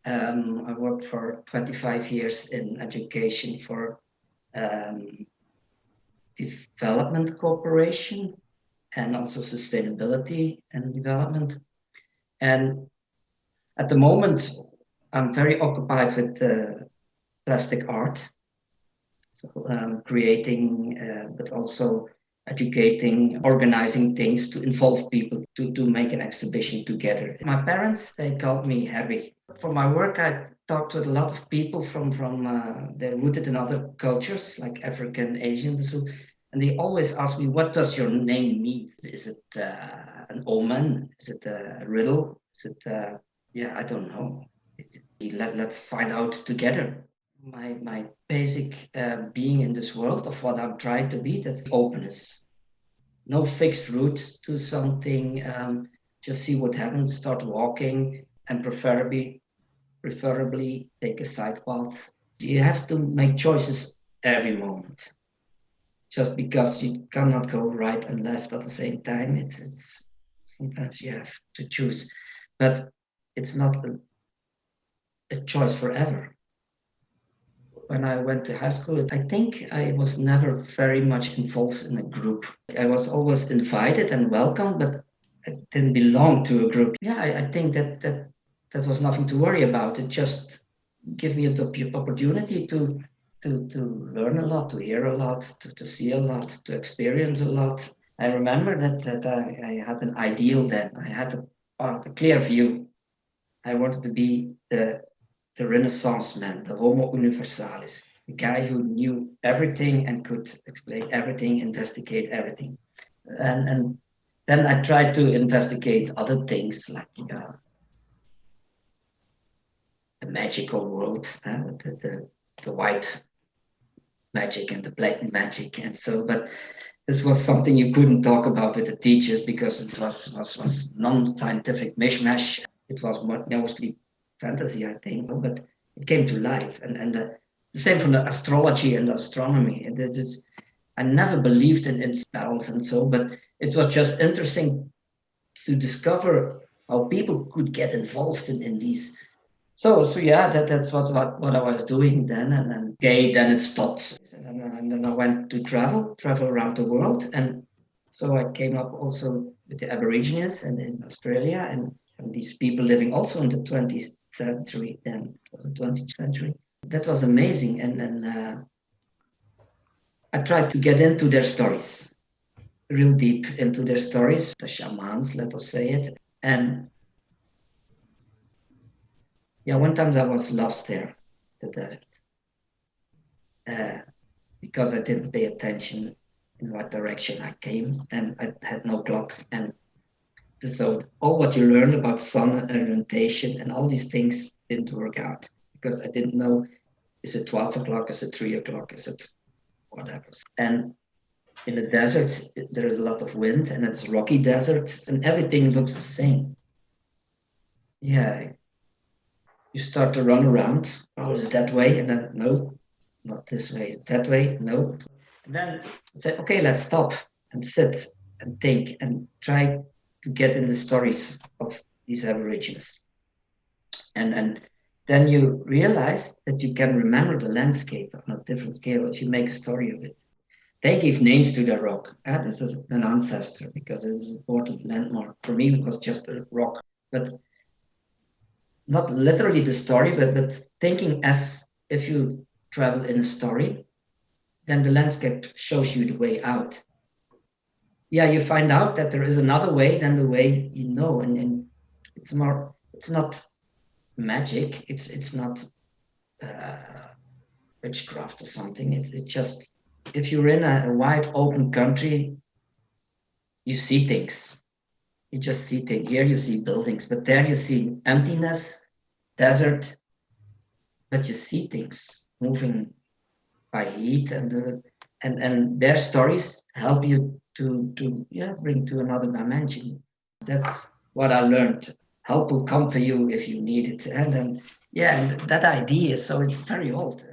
I worked for 25 years in education for um, development cooperation and also sustainability and development. And at the moment, I'm very occupied with plastic art, so creating, but also educating, organizing things to involve people to make an exhibition together. My parents, they called me Herwig. For my work, I talked with a lot of people from they're rooted in other cultures like African, Asians, and they always ask me, "What does your name mean? Is it an omen? Is it a riddle? Is it yeah, I don't know. Let's find out together." My basic being in this world of what I'm trying to be, that's openness. No fixed route to something. Just see what happens. Start walking, and preferably take a side path. You have to make choices every moment. Just because you cannot go right and left at the same time, it's sometimes you have to choose, but it's not a choice forever. When I went to high school, I think I was never very much involved in a group. I was always invited and welcomed, but I didn't belong to a group. Yeah, I think that was nothing to worry about. It just gave me the opportunity to learn a lot, to hear a lot, to see a lot, to experience a lot. I remember that I had an ideal then. I had a clear view. I wanted to be the Renaissance man, the Homo universalis, the guy who knew everything and could explain everything, investigate everything. And then I tried to investigate other things like the magical world, the white magic and the black magic, and so. But this was something you couldn't talk about with the teachers because it was non-scientific mishmash. It was mostly fantasy, I think, but it came to life. And the same from the astrology and the astronomy. I never believed in spells and so, but it was just interesting to discover how people could get involved in these. So yeah, that's what I was doing then, and then okay, then it stopped, and then I went to travel around the world, and so I came up also with the Aborigines and in Australia, and these people living also in the 20th century, then it was the 20th century. That was amazing, and I tried to get into their stories, real deep into their stories, the shamans, let us say it, and yeah, one time I was lost there, the desert, uh, because I didn't pay attention in what direction I came, and I had no clock. And so all what you learned about sun orientation and all these things didn't work out because I didn't know, is it 12 o'clock, is it 3 o'clock, is it whatever. And in the desert, there is a lot of wind and it's rocky deserts and everything looks the same. Yeah, you start to run around. Oh, is it that way? And then, no, not this way. It's that way. No. And then I said, okay, let's stop and sit and think and try to get in the stories of these Aborigines. And then you realize that you can remember the landscape on a different scale if you make a story of it. They give names to the rock. This is an ancestor because it is an important landmark. For me, it was just a rock. But not literally the story, but thinking as if you travel in a story, then the landscape shows you the way out. Yeah, you find out that there is another way than the way you know, and it's not magic, it's not witchcraft or something. It's just if you're in a wide open country, you see things. You just see things. Here you see buildings, but there you see emptiness, desert, but you see things moving by heat and their stories help you to yeah bring to another dimension. That's what I learned. Help will come to you if you need it, and then yeah, and that idea. So it's very old.